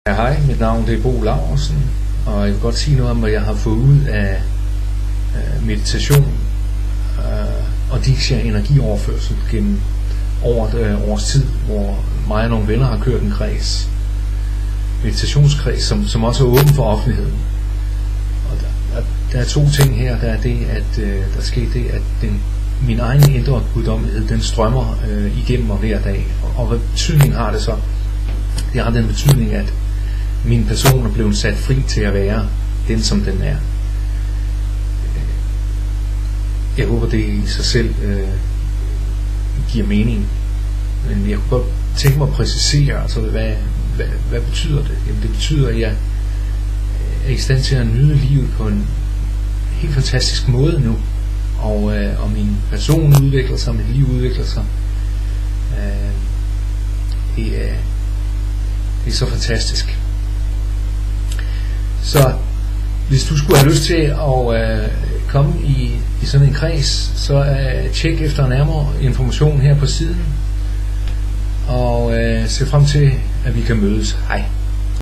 Ja, hej, mit navn er Bo Laursen, og jeg vil godt sige noget om, hvad jeg har fået ud af meditation og Diksha energioverførsel gennem over et års tid, hvor mig og nogle venner har kørt en kreds, meditationskreds, som også er åben for offentligheden. Og der er to ting her. Der er det, at der sker det, at min egen indre guddommelighed, den strømmer igennem mig hver dag. Og hvad betydning har det så? Det har den betydning, at min person er blevet sat fri til at være den, som den er. Jeg håber, det i sig selv giver mening. Men jeg kunne godt tænke mig at præcisere, altså hvad betyder det? Jamen, det betyder, at jeg er i stand til at nyde livet på en helt fantastisk måde nu. Og min person udvikler sig, mit liv udvikler sig. Det er så fantastisk. Så hvis du skulle have lyst til at komme i sådan en kreds, så tjek efter nærmere information her på siden, og se frem til, at vi kan mødes. Hej.